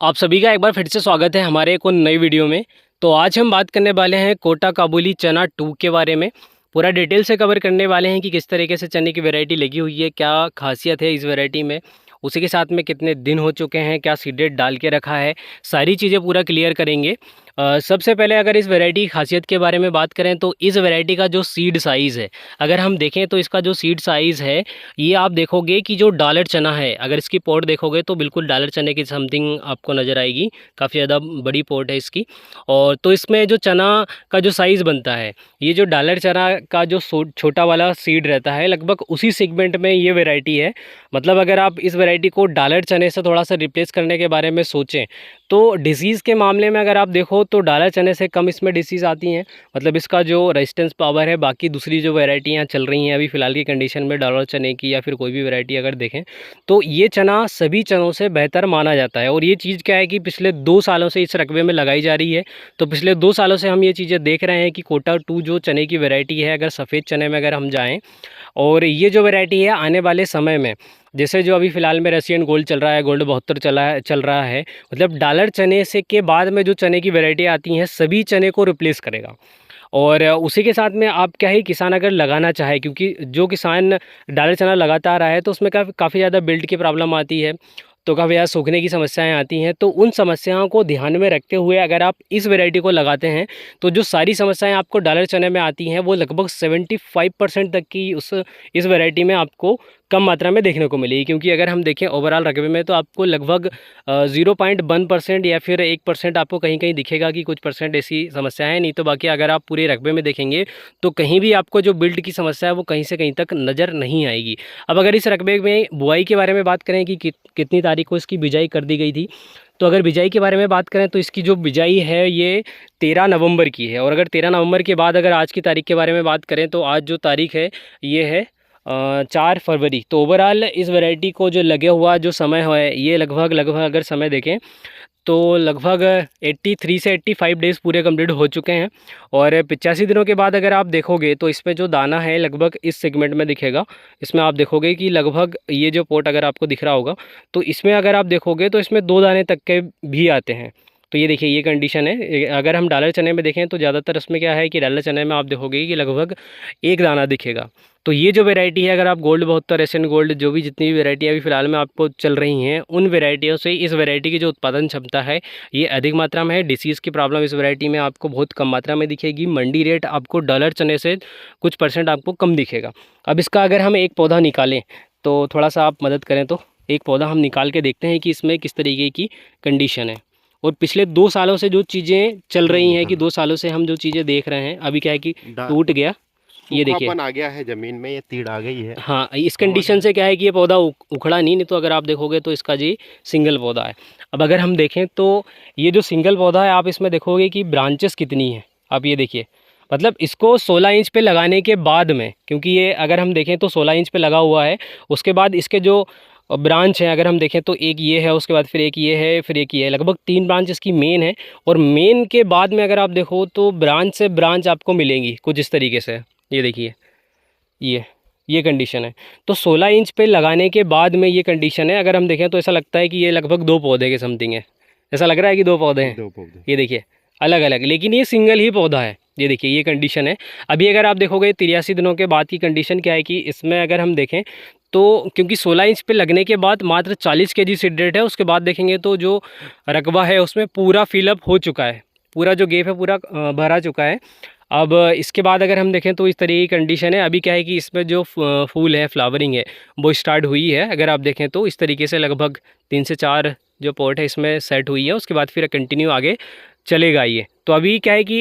आप सभी का एक बार फिर से स्वागत है हमारे एक और नई वीडियो में। तो आज हम बात करने वाले हैं कोटा काबुली चना 2 के बारे में। पूरा डिटेल से कवर करने वाले हैं कि किस तरीके से चने की वैरायटी लगी हुई है, क्या खासियत है इस वैरायटी में, उसी के साथ में कितने दिन हो चुके हैं, क्या सीडेड डाल के रखा है, सारी चीज़ें पूरा क्लियर करेंगे। सबसे पहले अगर इस वैरायटी की खासियत के बारे में बात करें तो इस वैरायटी का जो सीड साइज़ है, अगर हम देखें तो इसका जो सीड साइज़ है, ये आप देखोगे कि जो डालर चना है, अगर इसकी पॉट देखोगे तो बिल्कुल डालर चने की समथिंग आपको नज़र आएगी। काफ़ी ज़्यादा बड़ी पॉट है इसकी। और तो इसमें जो चना का जो साइज़ बनता है, ये जो डालर चना का जो छोटा वाला सीड रहता है, लगभग उसी सेगमेंट में ये वैरायटी है। मतलब अगर आप इस वैरायटी को डालर चने से थोड़ा सा रिप्लेस करने के बारे में सोचें तो डिसीज़ के मामले में अगर आप देखो तो डालर चने से कम इसमें डिसीज़ आती हैं। मतलब इसका जो रेजिस्टेंस पावर है, बाकी दूसरी जो वैरायटियाँ चल रही हैं अभी फ़िलहाल की कंडीशन में डालर चने की या फिर कोई भी वैरायटी अगर देखें तो ये चना सभी चनों से बेहतर माना जाता है। और ये चीज़ क्या है कि पिछले 2 सालों से इस रकबे में लगाई जा रही है। तो पिछले 2 सालों से हम ये चीज़ें देख रहे हैं कि कोटा 2 जो चने की वैरायटी है, अगर सफ़ेद चने में अगर हम जाएँ और ये जो वैरायटी है आने वाले समय में, जैसे जो अभी फ़िलहाल में रशियन गोल्ड चल रहा है, गोल्ड 72 चल रहा है, मतलब डालर चने से के बाद में जो चने की वैरायटी आती हैं सभी चने को रिप्लेस करेगा। और उसी के साथ में आप क्या है, किसान अगर लगाना चाहे, क्योंकि जो किसान डालर चना लगाता आ रहा है तो उसमें काफ़ी ज़्यादा बिल्ट की प्रॉब्लम आती है, तो काफ़ी ज़्यादा सूखने की समस्याएं आती हैं। तो उन समस्याओं को ध्यान में रखते हुए अगर आप इस वैरायटी को लगाते हैं तो जो सारी समस्याएं आपको डालर चने में आती हैं वो लगभग 75% तक की इस वैरायटी में आपको कम मात्रा में देखने को मिलेगी। क्योंकि अगर हम देखें ओवरऑल रकबे में तो आपको लगभग 0.1% या फिर 1% आपको कहीं कहीं दिखेगा कि कुछ परसेंट ऐसी समस्या है, नहीं तो बाकी अगर आप पूरे रकबे में देखेंगे तो कहीं भी आपको जो बिल्ड की समस्या है वो कहीं से कहीं तक नज़र नहीं आएगी। अब अगर इस रकबे में बुआई के बारे में बात करें कि कितनी तारीख को इसकी बिजाई कर दी गई थी, तो अगर बिजाई के बारे में बात करें तो इसकी जो बिजाई है ये 13 नवंबर की है। और अगर 13 नवंबर के बाद अगर आज की तारीख के बारे में बात करें तो आज जो तारीख है ये है 4 फरवरी। तो ओवरऑल इस वैरायटी को जो लगे हुआ जो समय है ये लगभग अगर समय देखें तो लगभग 83 से 85 डेज़ पूरे कंप्लीट हो चुके हैं। और 85 दिनों के बाद अगर आप देखोगे तो इसमें जो दाना है लगभग इस सेगमेंट में दिखेगा। इसमें आप देखोगे कि लगभग ये जो पोट अगर आपको दिख रहा होगा तो इसमें अगर आप देखोगे तो इसमें 2 दाने तक के भी आते हैं। तो ये देखिए ये कंडीशन है। अगर हम डालर चने में देखें तो ज़्यादातर इसमें क्या है कि डालर चने में आप देखोगे कि लगभग 1 दाना दिखेगा। तो ये जो वैरायटी है, अगर आप गोल्ड 72, एशियन गोल्ड, जो भी जितनी भी वैरायटी अभी फ़िलहाल में आपको चल रही हैं, उन वैरायटियों से इस वैरायटी की जो उत्पादन क्षमता है ये अधिक मात्रा में है। डिसीज़ की प्रॉब्लम इस वैरायटी में आपको बहुत कम मात्रा में दिखेगी। मंडी रेट आपको डॉलर चने से कुछ परसेंट आपको कम दिखेगा। अब इसका अगर हम एक पौधा निकालें तो थोड़ा सा आप मदद करें, तो एक पौधा हम निकाल के देखते हैं कि इसमें किस तरीके की कंडीशन है। और पिछले 2 सालों से जो चीज़ें चल रही हैं, कि 2 सालों से हम जो चीज़ें देख रहे हैं, अभी क्या है कि टूट गया, ये देखिए सूखापन आ गया है ज़मीन में, ये तीड़ आ गई है। हाँ, इस कंडीशन से क्या है कि ये पौधा उखड़ा नहीं तो अगर आप देखोगे तो इसका जी सिंगल पौधा है। अब अगर हम देखें तो ये जो सिंगल पौधा है आप इसमें देखोगे कि ब्रांचेस कितनी हैं, आप ये देखिए। मतलब इसको 16 इंच पे लगाने के बाद में, क्योंकि ये अगर हम देखें तो 16 इंच पे लगा हुआ है, उसके बाद इसके जो ब्रांच हैं अगर हम देखें तो एक ये है, उसके बाद फिर एक ये है, फिर एक ये है, लगभग 3 ब्रांच इसकी मेन है। और मेन के बाद में अगर आप देखो तो ब्रांच से ब्रांच आपको मिलेंगी कुछ इस तरीके से, ये देखिए ये कंडीशन है। तो 16 इंच पे लगाने के बाद में ये कंडीशन है। अगर हम देखें तो ऐसा लगता है कि ये लगभग 2 पौधे के समथिंग है, ऐसा लग रहा है कि 2 पौधे हैं। 2 पौधे, ये देखिए अलग अलग, लेकिन ये सिंगल ही पौधा है। ये देखिए ये कंडीशन है। अभी अगर आप देखोगे 83 दिनों के बाद की कंडीशन क्या है कि इसमें अगर हम देखें तो, क्योंकि 16 इंच पे लगने के बाद मात्र 40 केजी सीड रेट है, उसके बाद देखेंगे तो जो रकबा है उसमें पूरा फिलअप हो चुका है, पूरा जो गैप है पूरा भरा चुका है। अब इसके बाद अगर हम देखें तो इस तरीके की कंडीशन है। अभी क्या है कि इसमें जो फूल है, फ्लावरिंग है, वो स्टार्ट हुई है। अगर आप देखें तो इस तरीके से लगभग 3 से 4 जो पॉट है इसमें सेट हुई है, उसके बाद फिर कंटिन्यू आगे चलेगा ये। तो अभी क्या है कि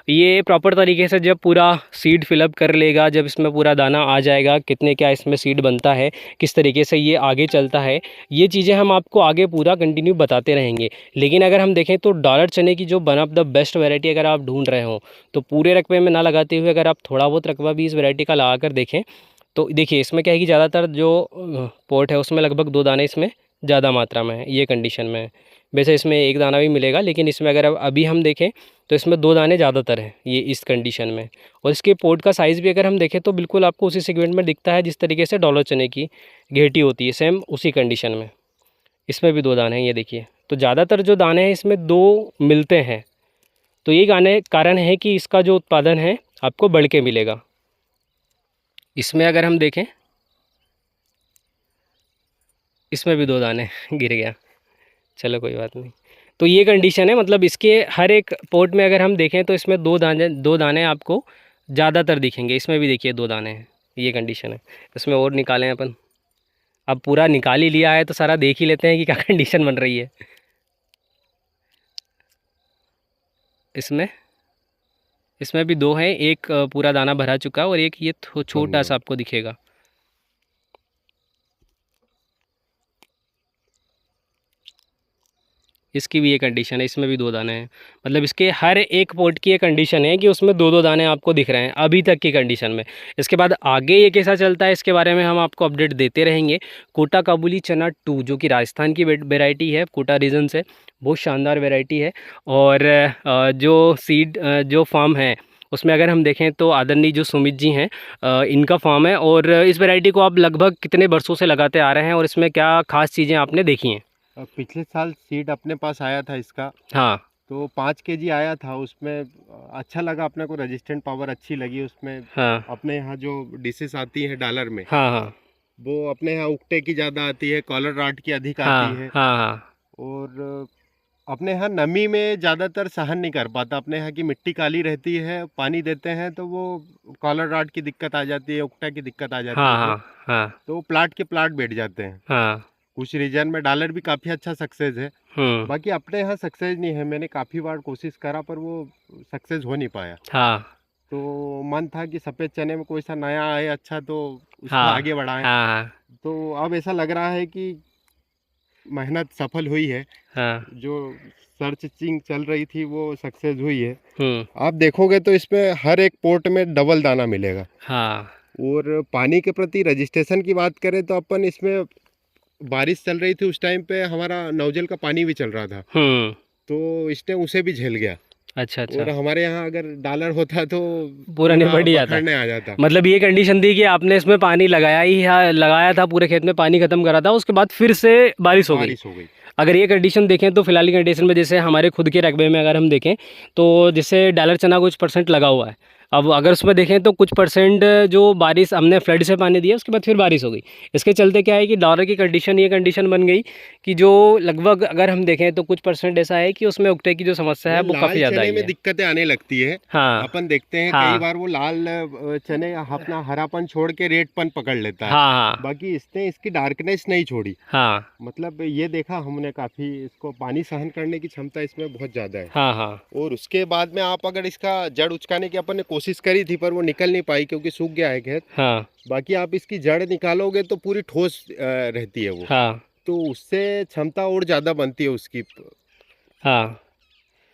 ये प्रॉपर तरीके से जब पूरा सीड फिलअप कर लेगा, जब इसमें पूरा दाना आ जाएगा, कितने क्या इसमें सीड बनता है, किस तरीके से ये आगे चलता है, ये चीज़ें हम आपको आगे पूरा कंटिन्यू बताते रहेंगे। लेकिन अगर हम देखें तो डॉलर चने की जो one of the best variety अगर आप ढूंढ रहे हो तो पूरे रकबे में ना लगाते हुए अगर आप थोड़ा बहुत रकबा भी इस वैरायटी का लगा कर देखें तो देखिए इसमें क्या है कि ज़्यादातर जो पोट है उसमें लगभग 2 दाने इसमें ज़्यादा मात्रा में है, ये कंडीशन में है। वैसे इसमें 1 दाना भी मिलेगा, लेकिन इसमें अगर अब अभी हम देखें तो इसमें 2 दाने ज़्यादातर हैं ये इस कंडीशन में। और इसके पोट का साइज़ भी अगर हम देखें तो बिल्कुल आपको उसी सेगमेंट में दिखता है जिस तरीके से डॉलर चने की घेटी होती है, सेम उसी कंडीशन में। इसमें भी 2 दाने हैं, ये देखिए। तो ज़्यादातर जो दाने हैं इसमें 2 मिलते हैं, तो ये कारण है कि इसका जो उत्पादन है आपको बढ़ के मिलेगा। इसमें अगर हम देखें, इसमें भी 2 दाने गिर गया, चलो कोई बात नहीं। तो ये कंडीशन है, मतलब इसके हर एक पोट में अगर हम देखें तो इसमें 2 दाने आपको ज़्यादातर दिखेंगे। इसमें भी देखिए 2 दाने हैं, ये कंडीशन है। इसमें और निकालें अपन, अब पूरा निकाल ही लिया है तो सारा देख ही लेते हैं कि क्या कंडीशन बन रही है। इसमें भी 2 हैं, एक पूरा दाना भरा चुका है और एक ये छोटा सा आपको दिखेगा। इसकी भी ये कंडीशन है, इसमें भी 2 दाने हैं। मतलब इसके हर एक पोट की ये कंडीशन है कि उसमें 2-2 दाने आपको दिख रहे हैं अभी तक की कंडीशन में। इसके बाद आगे ये कैसा चलता है इसके बारे में हम आपको अपडेट देते रहेंगे। कोटा काबुली चना 2 जो कि राजस्थान की वेराइटी है, कोटा रीजन से, बहुत शानदार वेराइटी है। और जो सीड जो फार्म है उसमें अगर हम देखें तो आदरणीय जो सुमित जी हैं, इनका फार्म है। और इस वैरायटी को आप लगभग कितने वर्षों से लगाते आ रहे हैं और इसमें क्या ख़ास चीज़ें आपने देखी हैं? पिछले साल सीड अपने पास आया था इसका। हाँ, तो 5 केजी आया था, उसमें अच्छा लगा अपने को, रेजिस्टेंट पावर अच्छी लगी उसमें। हाँ, अपने यहाँ जो डिशेस आती हैं डॉलर में, हाँ, हाँ, वो अपने यहाँ उकटे की ज़्यादा आती है, कॉलर राट की अधिक हाँ, आती है। हाँ, हाँ, और अपने यहाँ नमी में ज़्यादातर सहन नहीं कर पाता। अपने यहाँ की मिट्टी काली रहती है, पानी देते हैं तो वो कॉलर राट की दिक्कत आ जाती है, उकटा की दिक्कत आ जाती हाँ, है। हाँ, हाँ, तो प्लाट के प्लाट बैठ जाते हैं। हाँ, कुछ रीजन में डॉलर भी काफ़ी अच्छा सक्सेस है, बाकी अपने यहाँ सक्सेस नहीं है। मैंने काफ़ी बार कोशिश करा पर वो सक्सेस हो नहीं पाया। हाँ, तो मन था कि सफ़ेद चने में कोई सा नया आए अच्छा, तो उसको हाँ, आगे बढ़ाएं। हाँ, तो अब ऐसा लग रहा है कि मेहनत सफल हुई है, हाँ, जो सर्चिंग चल रही थी वो सक्सेस हुई है। आप देखोगे तो इसमें हर एक पोर्ट में डबल दाना मिलेगा। हाँ, और पानी के प्रति रजिस्ट्रेशन की बात करें तो अपन इसमें, बारिश चल रही थी उस टाइम पे, हमारा नवजल का पानी भी चल रहा था, तो इसने उसे भी झेल गया। अच्छा, और अच्छा, हमारे यहाँ अगर डॉलर होता तो पूरा निपट ही जाता। बखरने आ जाता। मतलब ये कंडीशन थी कि आपने इसमें पानी लगाया था, पूरे खेत में पानी खत्म करा था, उसके बाद फिर से बारिश हो गई। अगर ये कंडीशन देखें तो फिलहाल की कंडीशन में, जैसे हमारे खुद के रकबे में अगर हम देखें तो जैसे डॉलर चना कुछ % लगा हुआ है, अब अगर उसमें देखें तो कुछ % जो बारिश हमने फ्लड से पानी दिया उसके बाद फिर बारिश हो गई। इसके चलते क्या है कि डॉलर की कंडीशन, ये कंडीशन बन गई कि जो लगभग अगर हम देखें तो कुछ % ऐसा है कि उसमें उगटे की जो समस्या है वो काफ़ी ज़्यादा है। दिक्कतें आने लगती है। हाँ, अपन देखते हैं हाँ, कई बार वो लाल चने अपना हरापन छोड़ के रेडपन पकड़ लेता है। हाँ, हाँ, बाकी इसने इसकी डार्कनेस नहीं छोड़ी। हाँ, मतलब ये देखा हमने, काफी इसको पानी सहन करने की क्षमता इसमें बहुत ज्यादा है। हाँ, हाँ, और उसके बाद में आप अगर इसका जड़ उचकाने की अपन ने कोशिश करी थी पर वो निकल नहीं पाई क्योंकि सूख गया है खेत। हाँ, बाकी आप इसकी जड़ निकालोगे तो पूरी ठोस रहती है वो। हाँ, तो उससे क्षमता और ज्यादा बनती है उसकी, हाँ,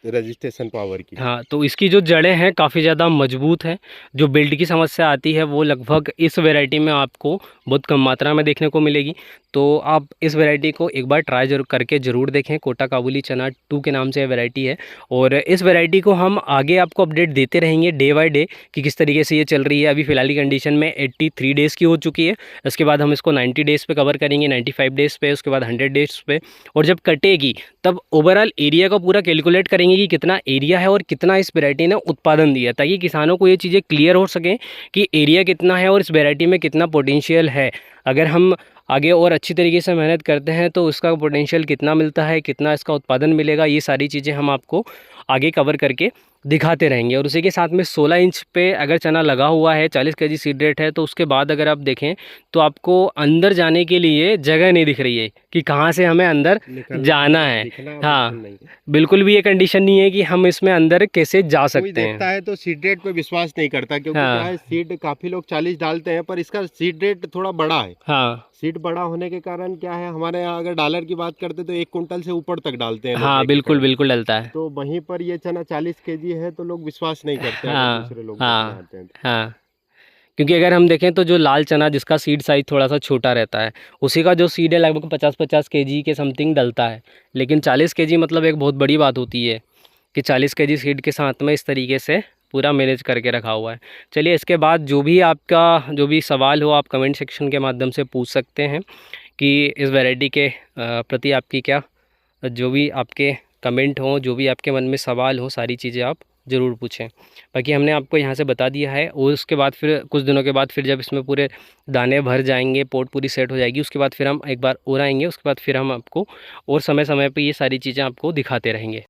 रजिस्ट्रेशन पावर की। हाँ, तो इसकी जो जड़ें हैं काफ़ी ज़्यादा मजबूत हैं। जो बिल्ड की समस्या आती है वो लगभग इस वैरायटी में आपको बहुत कम मात्रा में देखने को मिलेगी। तो आप इस वैरायटी को एक बार ट्राई जरूर करके ज़रूर देखें। कोटा काबुली चना 2 के नाम से ये वैरायटी है और इस वैरायटी को हम आगे आपको अपडेट देते रहेंगे डे बाय डे कि किस तरीके से ये चल रही है। अभी फ़िलहाल की कंडीशन में 83 डेज़ की हो चुकी है। इसके बाद हम इसको 90 डेज़ पे कवर करेंगे, 95 डेज़ पे, उसके बाद 100 डेज़ पे। और जब कटेगी तब ओवरऑल एरिया का पूरा कैलकुलेट करेंगे कि कितना एरिया है और कितना इस वैरायटी ने उत्पादन दिया, ताकि किसानों को ये चीज़ें क्लियर हो सकें कि एरिया कितना है और इस वैरायटी में कितना पोटेंशियल है। अगर हम आगे और अच्छी तरीके से मेहनत करते हैं तो उसका पोटेंशियल कितना मिलता है, कितना इसका उत्पादन मिलेगा, ये सारी चीज़ें हम आपको आगे कवर करके दिखाते रहेंगे। और उसी के साथ में 16 इंच पे अगर चना लगा हुआ है, 40 केजी सीड रेट है, तो उसके बाद अगर आप देखें तो आपको अंदर जाने के लिए जगह नहीं दिख रही है कि कहाँ से हमें अंदर जाना है। हाँ, बिल्कुल भी ये कंडीशन नहीं है कि हम इसमें अंदर कैसे जा सकते हैं। देखता है तो सीड रेट पे विश्वास नहीं करता क्योंकि क्या है, सीड काफ़ी लोग 40 डालते हैं पर इसका सीड रेट थोड़ा बड़ा है। हाँ, सीड बड़ा होने के कारण क्या है, हमारे यहाँ अगर डॉलर की बात करते तो 1 कुंटल से ऊपर तक डालते हैं। हाँ, बिल्कुल बिल्कुल डलता है। तो वहीं पर ये चना 40 केजी है तो लोग विश्वास नहीं करते। हाँ, दूसरे लोग हाँ, हाँ, क्योंकि अगर हम देखें तो जो लाल चना जिसका सीड साइज़ थोड़ा सा छोटा रहता है, उसी का जो सीड है लगभग 50-50 केजी के समथिंग डलता है। लेकिन 40 केजी मतलब एक बहुत बड़ी बात होती है कि 40 केजी सीड के साथ में इस तरीके से पूरा मैनेज करके रखा हुआ है। चलिए, इसके बाद जो भी सवाल हो आप कमेंट सेक्शन के माध्यम से पूछ सकते हैं कि इस वैरायटी के प्रति आपकी क्या जो भी आपके कमेंट हों, जो भी आपके मन में सवाल हो, सारी चीज़ें आप ज़रूर पूछें। बाकी हमने आपको यहाँ से बता दिया है, और उसके बाद फिर कुछ दिनों के बाद फिर जब इसमें पूरे दाने भर जाएंगे, पोट पूरी सेट हो जाएगी, उसके बाद फिर हम एक बार और आएंगे, उसके बाद फिर हम आपको और समय समय पे ये सारी चीज़ें आपको दिखाते रहेंगे।